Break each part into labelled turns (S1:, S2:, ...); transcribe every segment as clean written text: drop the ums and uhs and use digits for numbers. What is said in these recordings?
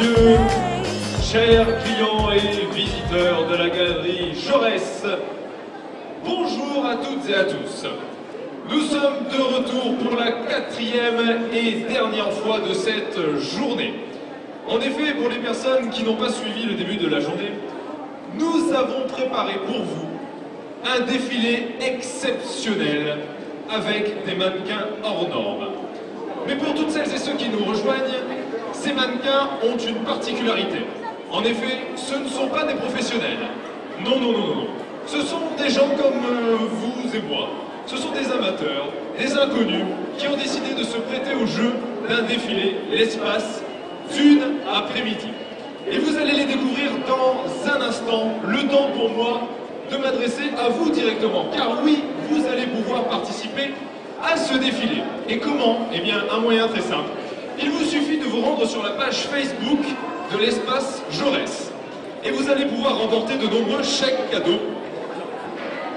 S1: messieurs, chers clients et visiteurs de la galerie Jaurès, bonjour à toutes et à tous. Nous sommes de retour pour la 4e et dernière fois de cette journée. En effet, pour les personnes qui n'ont pas suivi le début de la journée, nous avons préparé pour vous un défilé exceptionnel avec des mannequins hors normes. Mais pour toutes celles et ceux qui nous rejoignent, ces mannequins ont une particularité. En effet, ce ne sont pas des professionnels. Non, non, non, non. Ce sont des gens comme vous et moi. Ce sont des amateurs, des inconnus, qui ont décidé de se prêter au jeu d'un défilé, l'espace d'une après-midi. Et vous allez les découvrir dans un instant, le temps pour moi de m'adresser à vous directement. Car oui, vous allez pouvoir participer à ce défilé. Et comment? Eh bien, un moyen très simple. Il vous suffit de vous rendre sur la page Facebook de l'espace Jaurès. Et vous allez pouvoir remporter de nombreux chèques cadeaux.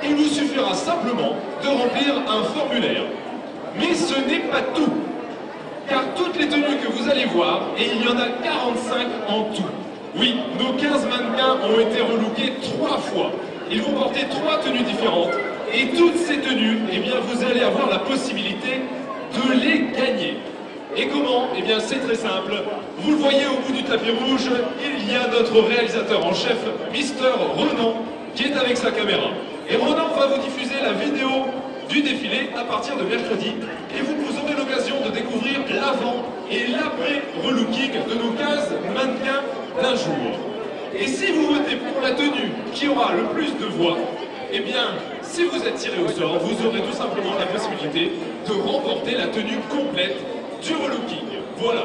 S1: Il vous suffira simplement de remplir un formulaire. Mais ce n'est pas tout. Car toutes les tenues que vous allez voir, et il y en a 45 en tout. Oui, nos 15 mannequins ont été relookés 3 fois. Ils vont porter 3 tenues différentes. Et toutes ces tenues, eh bien, vous allez avoir la possibilité de les gagner. Et comment? Eh bien, c'est très simple. Vous le voyez au bout du tapis rouge, il y a notre réalisateur en chef, Mister Renan, qui est avec sa caméra. Et Renan va vous diffuser la vidéo du défilé à partir de mercredi. Et vous aurez l'occasion de découvrir l'avant et l'après relooking de nos 15 mannequins d'un jour. Et si vous votez pour la tenue qui aura le plus de voix, eh bien, si vous êtes tiré au sort, vous aurez tout simplement la possibilité de remporter la tenue complète du relooking. Voilà,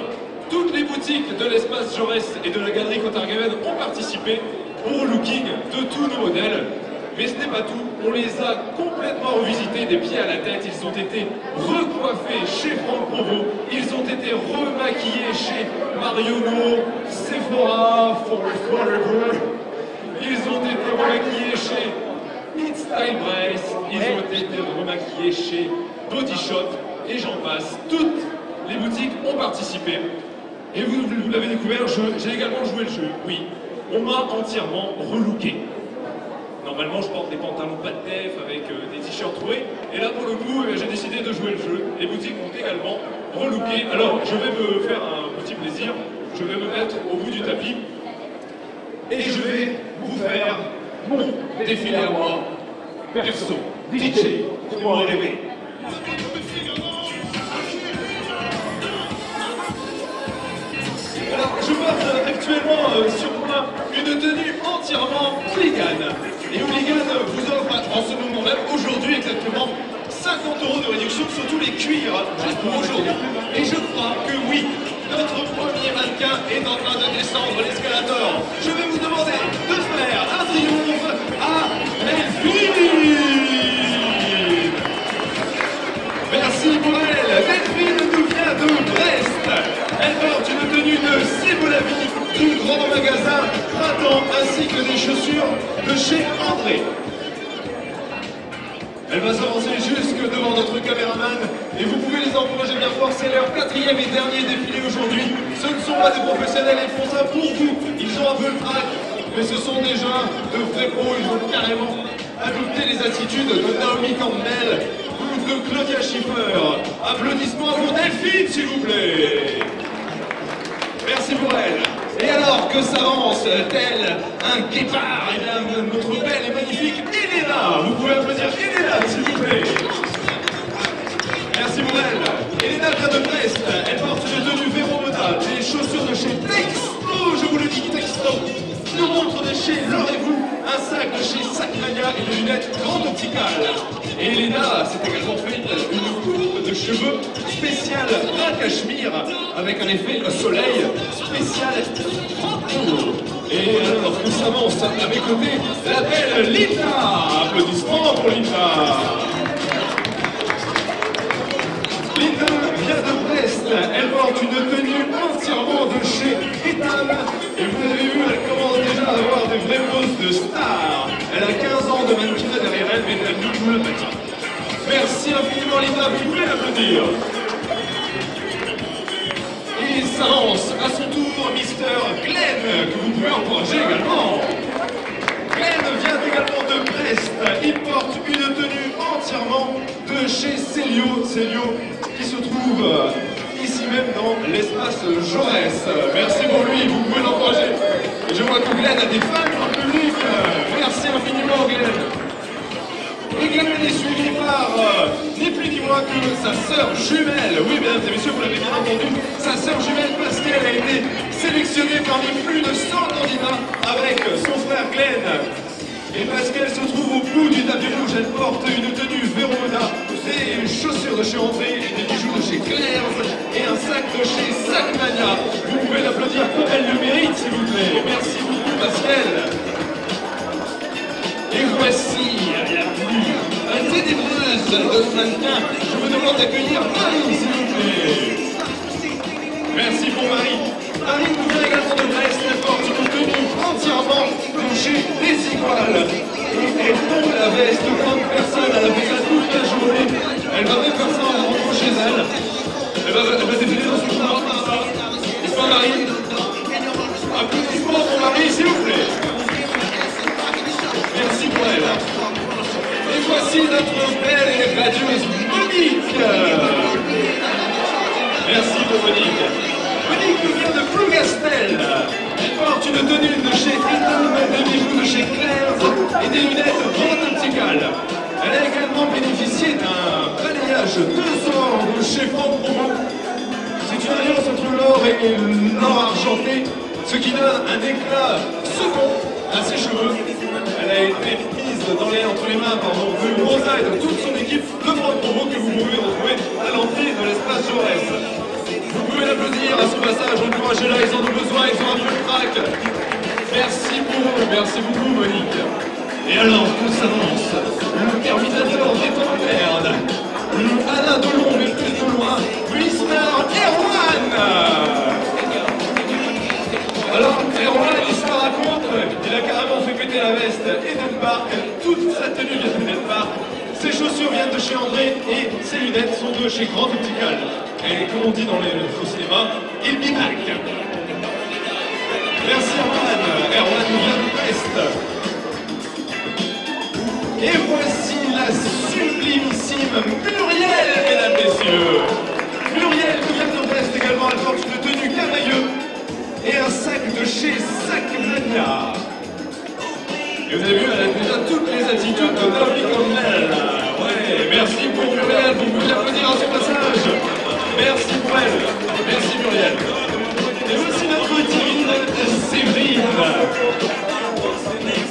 S1: toutes les boutiques de l'espace Jaurès et de la galerie Cotargaven ont participé au relooking de tous nos modèles. Mais ce n'est pas tout, on les a complètement revisités des pieds à la tête, ils ont été recoiffés chez Franck Provost, ils ont été remaquillés chez Marionneau, Sephora, Forever, ils ont été remaquillés chez It's Style Brace, ils ont été remaquillés chez Body Shop, et j'en passe. Toutes les boutiques ont participé, et vous l'avez découvert, j'ai également joué le jeu, oui, on m'a entièrement relooké. Normalement, je porte des pantalons pas de def avec des t-shirts troués. Et là, pour le coup, j'ai décidé de jouer le jeu. Les boutiques m'ont également relooké. Alors, je vais me faire un petit plaisir. Je vais me mettre au bout du tapis. Et je vais vous faire mon défilé à moi. Perso, DJ, fais-moi rêver. Alors, je porte actuellement sur moi une tenue entièrement hooligan. Et Hooligan vous offre en ce moment même, aujourd'hui exactement, 50 € de réduction sur tous les cuirs, juste pour aujourd'hui. Et je crois que oui, notre premier mannequin est en train de descendre l'escalator. Je vais vous demander de faire un triomphe à Delphine. Merci pour elle. Delphine nous vient de Brest. Elle porte une tenue de Sébolavi du grand magasin Printemps ainsi que des chaussures de chez André. Elle va s'avancer jusque devant notre caméraman et vous pouvez les encourager bien fort. C'est leur 4e et dernier défilé aujourd'hui. Ce ne sont pas des professionnels, ils font ça pour vous. Ils ont un peu le trac, mais ce sont déjà de vrais pros. Ils ont carrément adopté les attitudes de Naomi Campbell ou de Claudia Schiffer. Applaudissements pour Delphine, s'il vous plaît. Merci pour elle. Et alors que s'avance tel un guépard, et bien notre belle et magnifique Elena. Vous pouvez applaudir Elena, s'il vous plaît. Merci pour elle. Elena vient de Brest. Elle porte une tenue Véro Moda, des chaussures de chez Texto, je vous le dis, Texto. Une montre de chez Leurrez-vous, un sac de chez Sacrania et des lunettes Grande Opticale. Et Elena s'est également fait une coupe de cheveux spéciale d'un cachemire avec un effet soleil spécial Franco. Et alors nous s'avance à mes côtés la belle Linda. Applaudissements pour Linda. Linda vient de Brest. Elle porte une tenue entièrement de chez Ethan. Et vous avez vu, elle commence déjà à avoir des vraies poses de star. Elle a 15 ans de mannequinat derrière elle, mais elle nous le matin. Merci infiniment Linda, vous pouvez l'applaudir. Et s'avance à son tour Mister que vous pouvez encourager également. Glenn vient également de Brest. Il porte une tenue entièrement de chez Célio. Célio qui se trouve ici même dans l'espace Jaurès. Merci pour lui, vous pouvez l'encourager. Et je vois que Glenn a des fans dans le public. Merci infiniment Glenn. Et Glenn est suivi par ni plus ni moins que sa sœur jumelle. Oui, mesdames et messieurs, vous l'avez bien entendu, sa sœur jumelle Pascal a été sélectionnée parmi plus de 100 candidats avec son frère Glenn. Et Pascal se trouve au bout du tapis rouge. Elle porte une tenue Vérona, des chaussures de chez André, des bijoux de chez Claire's et un sac de chez Sacmania. Vous pouvez l'applaudir comme elle le mérite, s'il vous plaît. Merci beaucoup, Pascal. Et voici la plus ténébreuse de ce mannequin. Je vous demande d'accueillir Marie, s'il vous plaît. Merci pour Marie. Marie nous vient également de Brest. Elle porte une tenue entièrement de chez Desigual. Elle tombe la veste comme personne. Elle a fait ça toute la journée. Elle va même faire ça en rentrant chez elle. Elle va défiler dans son corps. N'est-ce pas, Marie? Applaudissements pour Marie, s'il vous plaît. Merci pour elle. Et voici notre belle et radieuse Monique. Merci pour Monique. Monique nous vient de Plougastel. Elle porte une tenue de chez Eaton, des bijoux de chez Claire's et des lunettes grande opticales. Elle a également bénéficié d'un balayage 2 ors de chez Franck Provo. C'est une alliance entre l'or et l'or argenté, ce qui donne un éclat second à ses cheveux. Elle a été mise entre les mains de Rosa et de toute son équipe de Franck Provo que vous pouvez retrouver à l'entrée de l'espace Jaurès. Vous pouvez l'applaudir à son passage, encouragez-la, ils en ont besoin, ils ont un peu de trac. Merci beaucoup Monique. Et alors, tout s'avance, le Terminator des temps modernes, le Alain Delon, mais plus de loin, Mr. Erwan. Alors, Erwan, il se raconte, il a carrément fait péter la veste Edenpark, toute sa tenue vient d'Edenpark, ses chaussures viennent de chez André et ses lunettes sont de chez Grand Optical. Et comme on dit dans les faux cinéma, il be back. Merci Erwan. Erwan nous vient de Brest. Et voici la sublimissime Muriel, mesdames, messieurs. Muriel nous vient de Brest également. Elle porte une tenue cavailleux et un sac de chez Sacmania. Et vous avez vu, elle a déjà toutes les attitudes de Naomi Campbell. Ouais, merci pour Muriel, vous pouvez l'applaudir à son passage. Merci pour elle. Merci Muriel. Et voici notre divine Séverine.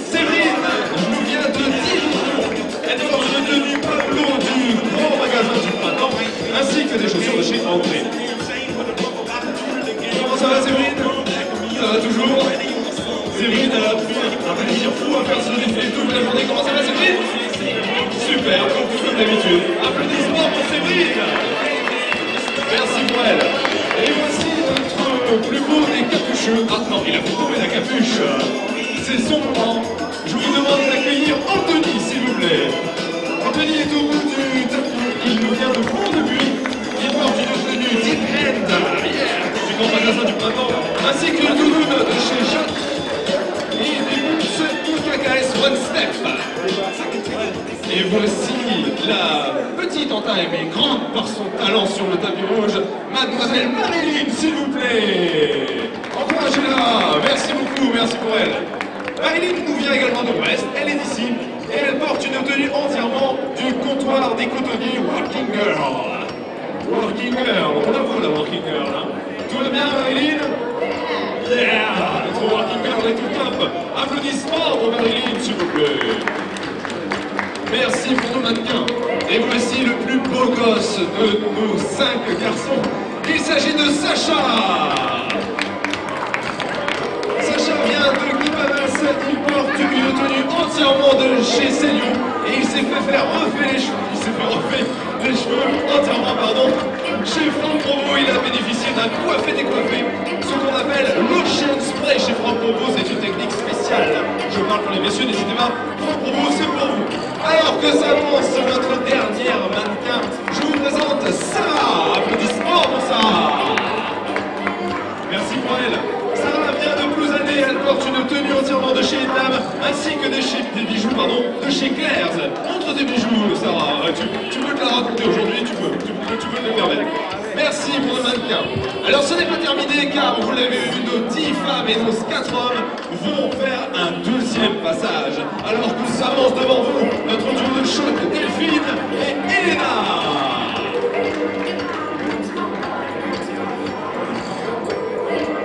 S1: Séverine nous vient de Dijon. Elle porte une tenue Pablo du grand magasin du printemps, ainsi que des chaussures de chez André. Comment ça va Séverine? Ça va toujours? Séverine, elle a pris un plaisir fou à faire ce défilé toute la journée. Comment ça va Séverine? Super, comme d'habitude. Applaudissements pour Séverine. Merci pour elle. Et voici notre plus beau des capucheux. Ah non, il a fait tomber la capuche. C'est son moment. Je vous demande d'accueillir Anthony, s'il vous plaît. Anthony est au bout du tapis. Il nous vient de Pont-de-Buis. Il porte une tenue Deep Hand, du grand magasin du printemps, ainsi que le doudoune de chez Jacques et des boots KKS One Step. Et voici la petite en taille, mais grande par son talent sur le tapis rouge, Mademoiselle Marilyn, s'il vous plaît. Encouragez-la. Merci beaucoup, merci pour elle. Marilyn nous vient également de Brest, elle est d'ici, et elle porte une tenue entièrement du comptoir des cotonniers Working Girl. Working Girl, bravo la Working Girl. Hein. Tout va bien Marilyn? Yeah, notre Working Girl est tout top. Applaudissements pour Marilyn, s'il vous plaît. Merci pour nos mannequins. Et voici le plus beau gosse de nos 5 garçons. Il s'agit de Sacha. Sacha vient de Guipanas. Il porte une tenue entièrement de chez Célio. Et il s'est fait faire refaire les cheveux. Il s'est fait refaire les cheveux entièrement, pardon. Chez Franck Provo, il a bénéficié d'un coiffé décoiffé. Ce qu'on appelle l'Ocean Spray chez Franck Provo, c'est une technique spéciale. Je parle pour les messieurs, n'hésitez pas. Franck Provo, c'est pour vous. Alors que s'annonce notre dernière mannequin, je vous présente Sarah. Applaudissements pour Sarah. Merci pour elle. Sarah vient de Plouzané. ainsi que des bijoux de chez Claire's. Montre tes bijoux, Sarah. Tu peux te la raconter aujourd'hui, tu peux te le permettre. Merci pour le mannequin. Alors ce n'est pas terminé car vous l'avez vu, nos 10 femmes et nos 4 hommes vont faire un deuxième passage. Alors qu'on s'avance devant vous, notre tour de choc, Delphine et Elena.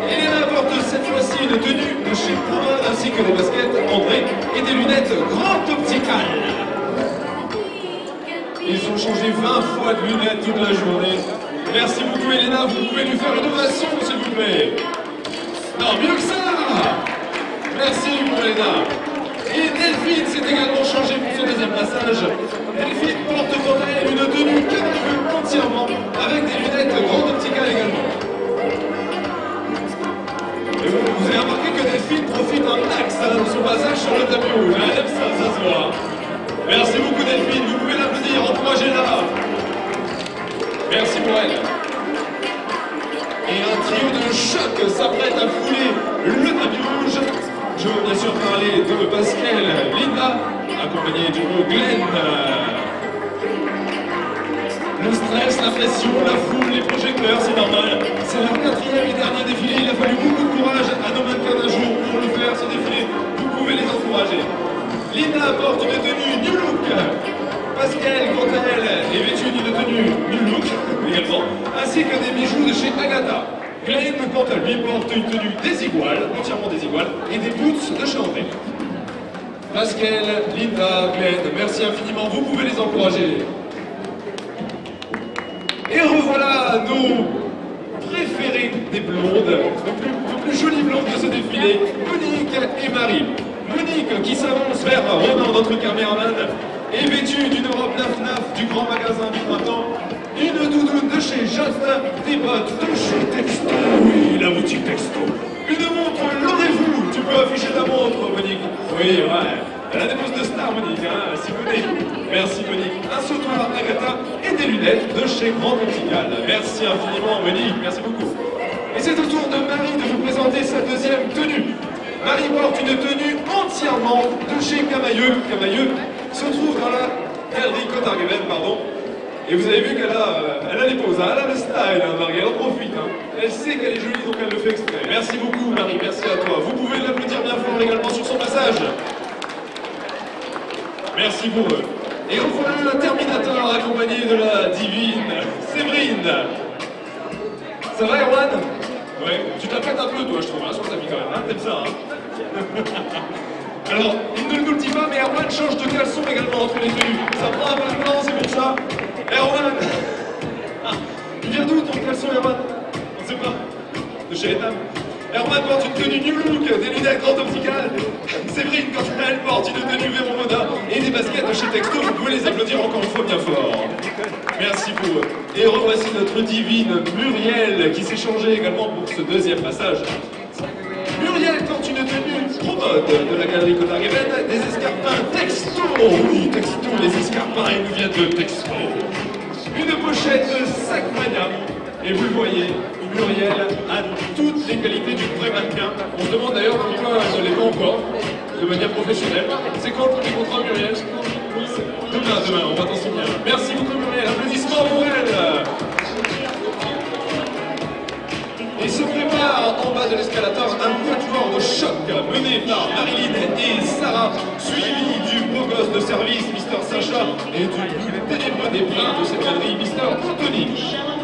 S1: Elena porte cette fois-ci une tenue de chez Puma ainsi que des baskets André et des lunettes Grande Optical. Ils ont changé 20 fois de lunettes toute la journée. Merci beaucoup Elena, vous pouvez lui faire une ovation s'il vous plaît. Non, mieux que ça. Merci pour Elena. Et Delphine s'est également changée pour ce deuxième passage. Delphine porte quant à elle une tenue camieux entièrement avec des lunettes Grande Optical également. Et vous avez remarqué que Delphine profite un max de son passage sur le tapis rouge. Ça se voit. Merci beaucoup Delphine, vous pouvez l'applaudir, encouragez-la. Merci pour elle. Et un trio de choc s'apprête à fouler le tapis rouge. Je veux bien sûr parler de Pascal, Linda, accompagnée du mot Glenn. Le stress, la pression, la foule, les projecteurs, c'est normal. C'est leur 4e et dernier défilé. Il a fallu beaucoup de courage à nos mannequins d'un jour pour le faire, ce défilé. Vous pouvez les encourager. Linda porte une tenue New Look. Pascal, quant à elle, est vêtue d'une tenue New Look également, ainsi que des bijoux de chez Agatha. Glenn, quant à lui, porte une tenue désiguale, entièrement désiguale, et des boots de chez André. Pascal, Linda, Glenn, merci infiniment, vous pouvez les encourager. Et revoilà nos préférées des blondes, nos plus jolies blondes de ce défilé, Monique et Marie. Monique qui s'avance vers Ronan, notre caméraman, est vêtue d'une robe naf-naf du grand magasin du printemps, une doudoune de chez Just, des bottes de chez Texto, oui, la boutique Texto, une montre l'aurez-vous, tu peux afficher ta montre, Monique. Oui, ouais, elle a des poses de star, Monique, hein, si vous voulez. Merci, Monique. Un sautoir Agatha et des lunettes de chez Grande Optical. Merci infiniment, Monique, merci beaucoup. Et c'est au tour de Marie de vous présenter sa deuxième tenue. Marie porte une tenue entièrement de chez Camailleux. Camailleux se trouve dans la galerie Cotargueven, pardon. Et vous avez vu qu'elle a les poses, hein. Elle a le style, hein, Marie, elle en profite. Hein. Elle sait qu'elle est jolie, donc elle le fait exprès. Merci beaucoup, Marie, merci à toi. Vous pouvez l'applaudir bien fort également sur son passage. Merci pour eux. Et revoilà un Terminator accompagné de la divine Séverine. Ça va, Erwan? Ouais, tu t'apprêtes un peu, toi, je trouve, hein, sur ta vie quand même, hein, t'aimes ça, hein. Alors, il ne nous le dit pas, mais Erwan change de caleçon également entre les tenues. Ça prend un peu de temps, c'est pour ça. Erwan, il vient d'où ton caleçon, Erwan? On ne sait pas. De chez Etam. Erwan porte une tenue New Look, des lunettes Grande Optical. Séverine, quant à elle, porte une tenue Véron Moda et des baskets de chez Texto. Vous pouvez les applaudir encore une fois bien fort. Merci pour eux. Et revoici notre divine Muriel qui s'est changée également pour ce deuxième passage. Muriel porte une tenue trop mode de la galerie Cotargueven, des escarpins Texto. Oui, Texto, les escarpins, ils nous viennent de Texto. Une pochette Sacmania. Et vous le voyez, Muriel a toutes les qualités du vrai mannequin. On se demande d'ailleurs pourquoi elle ne l'est pas encore, de manière professionnelle. C'est quand le premier contrat, Muriel? Demain, on va t'en souvenir. Merci beaucoup, Muriel. Applaudissements pour elle. Et se prépare en bas de l'escalator un quatuor de choc mené par Marilyn et Sarah, suivi du beau gosse de service, Mister Sacha, et du plus ténébreux des brins de cette galerie, Mister Anthony.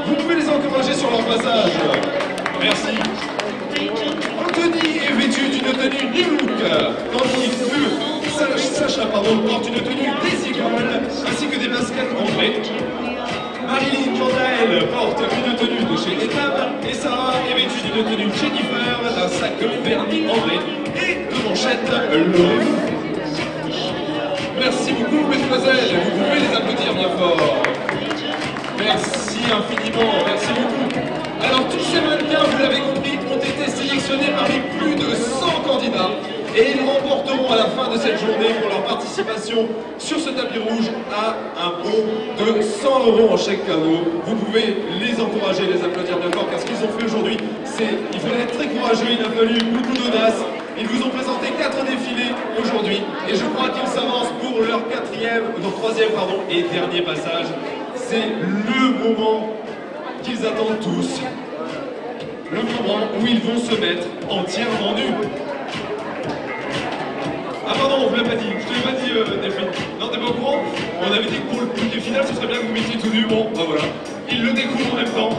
S1: Vous pouvez les encourager sur leur passage. Merci. Anthony est vêtu d'une tenue New Look, tandis que Sacha porte une tenue désiguale, ainsi que des baskets en vrai. Marilyn, quant à elle, porte une tenue de chez Etam, et Sarah est vêtue d'une tenue Jennifer, d'un sac vernis en vrai et de manchettes Laurie. Merci beaucoup, mesdemoiselles, vous pouvez les applaudir bien fort. Merci infiniment, merci beaucoup. Alors tous ces mannequins, vous l'avez compris, ont été sélectionnés parmi plus de 100 candidats et ils remporteront à la fin de cette journée pour leur participation sur ce tapis rouge à un bon de 100 € en chèque cadeau. Vous pouvez les encourager, les applaudir bien fort car ce qu'ils ont fait aujourd'hui, il fallait être très courageux, il a fallu beaucoup d'audace Ils vous ont présenté 4 défilés aujourd'hui et je crois qu'ils s'avancent pour leur troisième et dernier passage. C'est le moment qu'ils attendent tous. Le moment où ils vont se mettre entièrement nus. Ah pardon, on vous l'a pas dit, je te l'ai pas dit Delphine. Non, t'es pas au courant? On avait dit que pour le bouquet final, ce serait bien que vous mettiez tout nu. Bon, bah voilà. Ils le découvrent en même temps.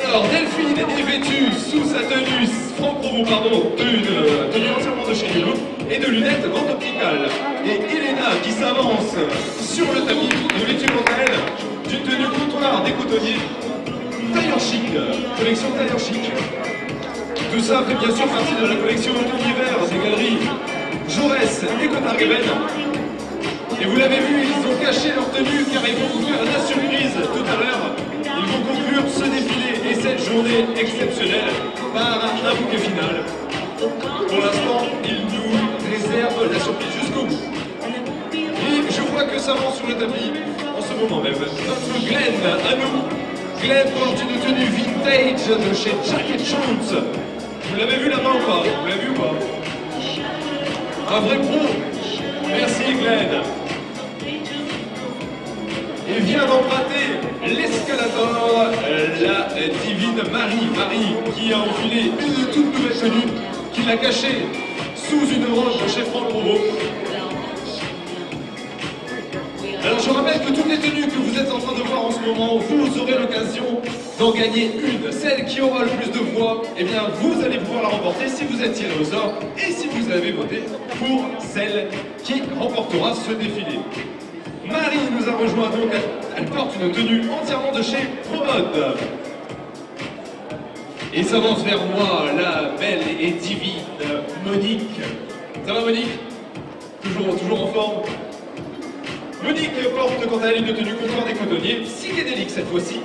S1: Alors, Delphine est vêtue sous sa tenue, Franck Provost, pardon, d'une tenue entièrement de chez Lulu et de lunettes grandes opticales. Et Elena qui s'avance sur le tapis est vêtue quant à elle d'une tenue comptoir des cotonniers tailleur chic, collection tailleur chic. Tout ça fait bien sûr partie de la collection Univers des galeries Jaurès et Cotarreven. Et vous l'avez vu, ils ont caché leur tenue car ils vont vous faire la surprise tout à l'heure. Ils vont conclure ce défilé et cette journée exceptionnelle par un bouquet final. Pour l'instant, ils nous réservent la surprise jusqu'au bout. Et je vois que ça avance sur le tapis en ce moment même. Notre Glenn à nous. Glenn porte une tenue vintage de chez Jack & Jones. Vous l'avez vu là-bas ou pas? Vous l'avez vu ou pas? Un vrai pro. Merci Glenn. Et vient d'emprunter l'escalator, la divine Marie. Marie qui a enfilé une toute nouvelle tenue, qui l'a cachée sous une robe de chez Franck Provost. Alors je rappelle que toutes les tenues que vous êtes en train de voir en ce moment, vous aurez l'occasion d'en gagner une. Celle qui aura le plus de voix, eh bien vous allez pouvoir la remporter si vous êtes tiré au sort et si vous avez voté pour celle qui remportera ce défilé. Marie nous a rejoint donc, elle porte une tenue entièrement de chez ProMode. Et s'avance vers moi la belle et divine Monique. Ça va Monique? Toujours en forme? Monique porte quant à elle une tenue comptoir des cotonniers, psychédélique cette fois-ci.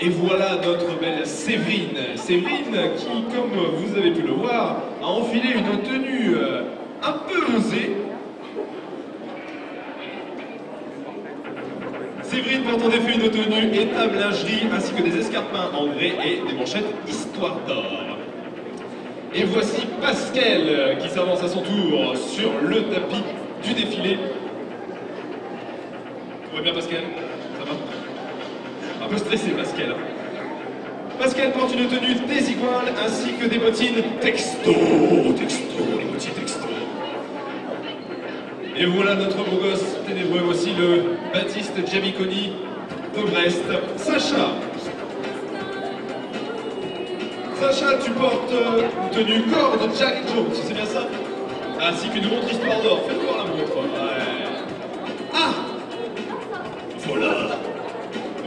S1: Et voilà notre belle Séverine. Séverine qui, comme vous avez pu le voir, a enfilé une tenue un peu osée. Séverine porte en effet une tenue étable lingerie ainsi que des escarpins en grès et des manchettes histoire d'or. Et voici Pascal qui s'avance à son tour sur le tapis du défilé. Tout va bien Pascal? Ça va? Un peu stressé Pascal. Pascal porte une tenue désiguale ainsi que des bottines texto, les bottines texto. Et voilà notre beau gosse ténébreux, aussi le Baptiste Giamiconi de Brest. Sacha, tu portes une tenue corps de Jack & Jones, c'est bien ça? Ainsi qu'une montre histoire d'or. Faites voir la montre. Ouais. Ah! Voilà.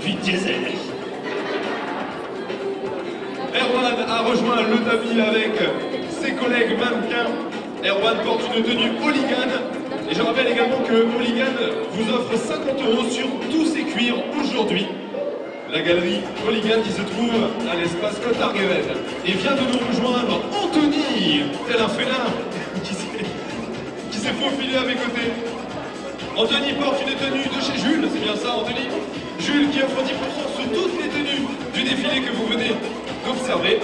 S1: Vite diesel. Erwan a rejoint le tapis avec ses collègues mannequins. Erwan porte une tenue Hooligan. Et je rappelle également que Hooligan vous offre 50 € sur tous ses cuirs aujourd'hui. La galerie Hooligan qui se trouve à l'espace Cotarreven. Et vient de nous rejoindre Anthony, tel un félin, qui s'est faufilé à mes côtés. Anthony porte une tenue de chez Jules, c'est bien ça Anthony? Jules qui offre 10% sur toutes les tenues du défilé que vous venez d'observer.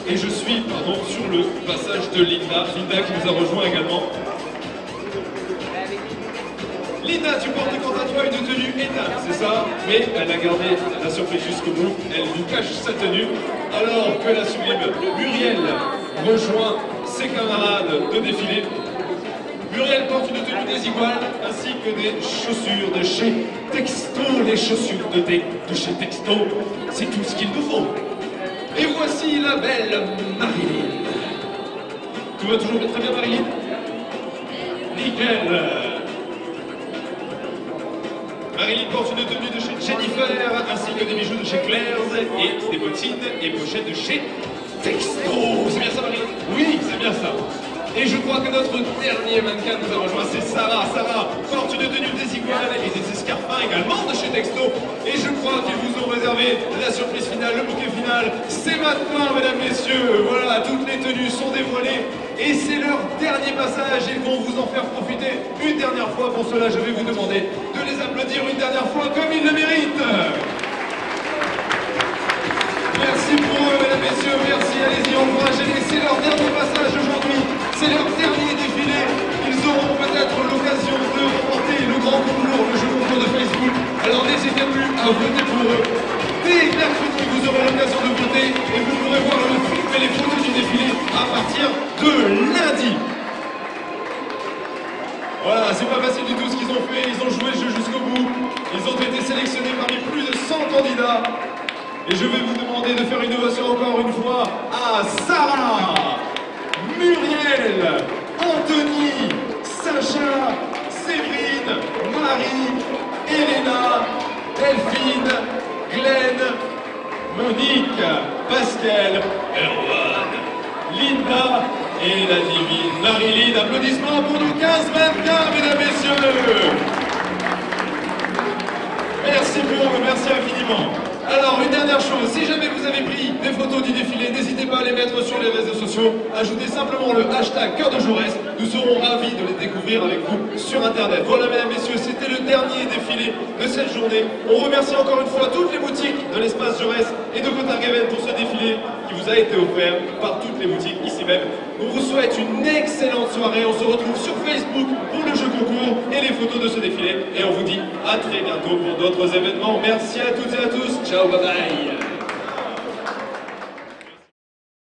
S1: Et je suis, sur le passage de Linda. Linda qui nous a rejoint également. Linda, tu portes quant à toi une tenue étape, c'est ça? Mais elle a gardé la surprise jusqu'au bout. Elle nous cache sa tenue. Alors que la sublime Muriel rejoint ses camarades de défilé. Muriel porte une tenue désiguale ainsi que des chaussures de chez Texto. Les chaussures de chez Texto, c'est tout ce qu'il nous faut. Et voici la belle Marilyn. Tout va toujours très bien Marilyn? Nickel. Marilyn porte une tenue de chez Jennifer ainsi que des bijoux de chez Claire's et des bottines et pochettes de chez Texto. C'est bien ça Marilyn? Oui, c'est bien ça. Et je crois que notre dernier mannequin nous a rejoint, c'est Sarah. Sarah porte une tenue désiguale et des escarpins également de chez Texto. Et je crois qu'ils vous ont réservé la surprise finale, le bouquet final. C'est maintenant, mesdames, messieurs. Voilà, toutes les tenues sont dévoilées. Et c'est leur dernier passage. Ils vont vous en faire profiter une dernière fois. Pour cela, je vais vous demander de les applaudir une dernière fois comme ils le méritent. n'hésitez plus à voter pour eux. Dès mercredi, vous aurez l'occasion de voter et vous pourrez voir le film et les photos du défilé à partir de lundi. Voilà, c'est pas facile du tout ce qu'ils ont fait, ils ont joué le jeu jusqu'au bout. Ils ont été sélectionnés parmi plus de 100 candidats. Et je vais vous demander de faire une ovation encore une fois à Sarah, Muriel, Anthony, Sacha, Séverine, Marie, Elena, Delphine, Glenn, Monique, Pascal, Erwan, Linda et la divine Marilyn. Applaudissements pour nos 15 mannequins, mesdames, messieurs. Merci pour eux, merci infiniment. Alors, une dernière chose, si jamais vous avez pris des photos du défilé, n'hésitez pas à les mettre sur les réseaux sociaux. Ajoutez simplement le hashtag Cœur de Jaurès. Nous serons ravis de les découvrir avec vous sur Internet. Voilà, mesdames, messieurs, c'était le dernier défilé de cette journée. On remercie encore une fois toutes les boutiques de l'espace Jaurès et de Côte-Arguevenne pour ce défilé qui vous a été offert par toutes les boutiques ici même. On vous souhaite une excellente soirée. On se retrouve sur Facebook pour le jeu concours et les photos de ce défilé. Et on vous dit à très bientôt pour d'autres événements. Merci à toutes et à tous. Ciao, bye bye.